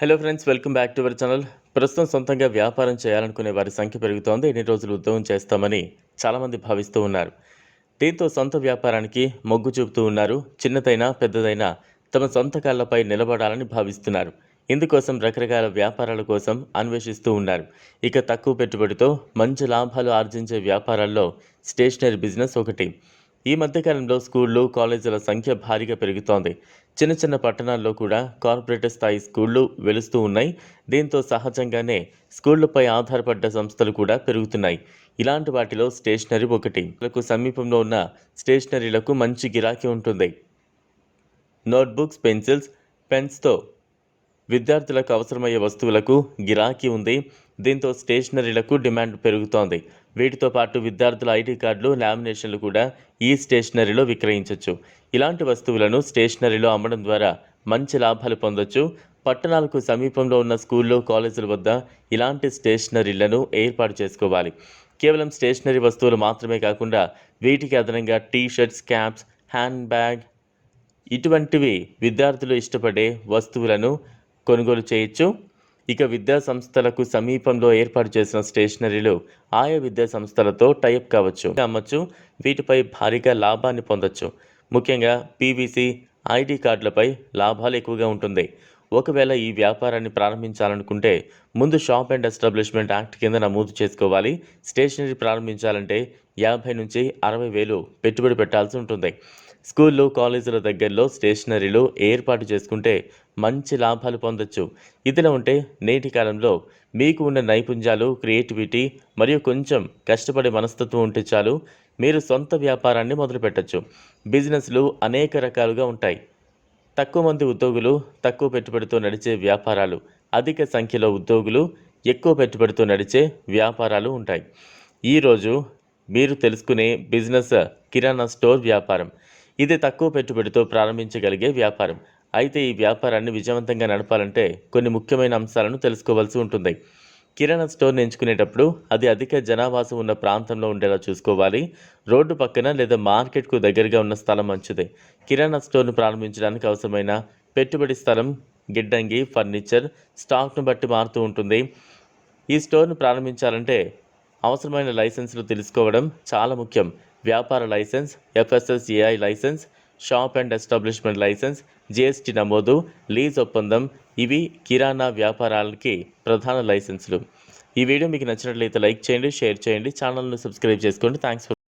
Hello friends, welcome back to our channel. ప్రస్తుతం సొంతంగా వ్యాపారం చేయాలనుకునే వారి సంఖ్య పెరుగుతోంది. ఎన్ని రోజులు ఉద్యోగం చేస్తామని చాలామంది భావిస్తూ ఉన్నారు. దీంతో సొంత వ్యాపారానికి మొగ్గు చూపుతూ ఉన్నారు. చిన్నదైనా పెద్దదైనా తమ సొంత కాళ్లపై నిలబడాలని భావిస్తున్నారు. ఇందుకోసం రకరకాల వ్యాపారాల కోసం అన్వేషిస్తూ ఉన్నారు. ఇక తక్కువ పెట్టుబడితో మంచి లాభాలు ఆర్జించే వ్యాపారాల్లో స్టేషనరీ బిజినెస్ ఒకటి. ఈ మధ్యకాలంలో స్కూళ్ళు, కాలేజీల సంఖ్య భారీగా పెరుగుతోంది. చిన్న చిన్న పట్టణాల్లో కూడా కార్పొరేట్ స్థాయి స్కూళ్ళు వెలుస్తూ ఉన్నాయి. దీంతో సహజంగానే స్కూళ్లపై ఆధారపడ్డ సంస్థలు కూడా పెరుగుతున్నాయి. ఇలాంటి వాటిలో స్టేషనరీ ఒకటి. సమీపంలో ఉన్న స్టేషనరీలకు మంచి గిరాకీ ఉంటుంది. నోట్బుక్స్, పెన్సిల్స్, పెన్స్తో విద్యార్థులకు అవసరమయ్యే వస్తువులకు గిరాకీ ఉంది. దీంతో స్టేషనరీలకు డిమాండ్ పెరుగుతోంది. వీటితో పాటు విద్యార్థుల ఐడి కార్డులు, లామినేషన్లు కూడా ఈ స్టేషనరీలో విక్రయించవచ్చు. ఇలాంటి వస్తువులను స్టేషనరీలో అమ్మడం ద్వారా మంచి లాభాలు పొందొచ్చు. పట్టణాలకు సమీపంలో ఉన్న స్కూళ్ళు, కాలేజీల వద్ద ఇలాంటి స్టేషనరీలను ఏర్పాటు చేసుకోవాలి. కేవలం స్టేషనరీ వస్తువులు మాత్రమే కాకుండా వీటికి అదనంగా T shirts, caps, hand bag ఇటువంటివి విద్యార్థులు ఇష్టపడే వస్తువులను కొనుగోలు చేయొచ్చు. ఇక విద్యా సంస్థలకు సమీపంలో ఏర్పాటు చేసిన స్టేషనరీలు ఆయా విద్యా సంస్థలతో టైప్ కావచ్చు, అమ్మచ్చు. వీటిపై భారీగా లాభాన్ని పొందొచ్చు. ముఖ్యంగా పీవీసీ, ఐడి కార్డులపై లాభాలు ఎక్కువగా ఉంటుంది. ఒకవేళ ఈ వ్యాపారాన్ని ప్రారంభించాలనుకుంటే ముందు షాప్ అండ్ ఎస్టాబ్లిష్మెంట్ యాక్ట్ కింద నమోదు చేసుకోవాలి. స్టేషనరీ ప్రారంభించాలంటే 50 నుంచి 60 వేలు పెట్టుబడి పెట్టాల్సి ఉంటుంది. స్కూళ్ళు, కాలేజీల దగ్గరలో స్టేషనరీలు ఏర్పాటు చేసుకుంటే మంచి లాభాలు పొందొచ్చు. ఇదిలా ఉంటే నేటి కాలంలో మీకు ఉన్న నైపుణ్యాలు, క్రియేటివిటీ మరియు కొంచెం కష్టపడే మనస్తత్వం ఉంటే చాలు, మీరు సొంత వ్యాపారాన్ని మొదలుపెట్టచ్చు. బిజినెస్లు అనేక రకాలుగా ఉంటాయి. తక్కువ మంది ఉద్యోగులు, తక్కువ పెట్టుబడితో నడిచే వ్యాపారాలు, అధిక సంఖ్యలో ఉద్యోగులు, ఎక్కువ పెట్టుబడితో నడిచే వ్యాపారాలు ఉంటాయి. ఈరోజు మీరు తెలుసుకునే బిజినెస్ కిరాణా స్టోర్ వ్యాపారం. ఇది తక్కువ పెట్టుబడితో ప్రారంభించగలిగే వ్యాపారం. అయితే ఈ వ్యాపారాన్ని విజయవంతంగా నడపాలంటే కొన్ని ముఖ్యమైన అంశాలను తెలుసుకోవాల్సి ఉంటుంది. కిరాణా స్టోర్ని ఎంచుకునేటప్పుడు అది అధిక జనావాసం ఉన్న ప్రాంతంలో ఉండేలా చూసుకోవాలి. రోడ్డు పక్కన లేదా మార్కెట్కు దగ్గరగా ఉన్న స్థలం మంచిదే. కిరాణా స్టోర్ను ప్రారంభించడానికి అవసరమైన పెట్టుబడి స్థలం, గిడ్డంగి, ఫర్నిచర్, స్టాక్ను బట్టి మారుతూ ఉంటుంది. ఈ స్టోర్ను ప్రారంభించాలంటే అవసరమైన లైసెన్సులు తెలుసుకోవడం చాలా ముఖ్యం. వ్యాపార licence, FSSAI licence, shop and establishment licence, GST నమోదు, లీజ్ ఒప్పందం ఇవి కిరాణా వ్యాపారాలకి ప్రధాన లైసెన్సులు. ఈ వీడియో మీకు నచ్చినట్లయితే లైక్ చేయండి, షేర్ చేయండి, ఛానల్ను సబ్స్క్రైబ్ చేసుకోండి. Thanks for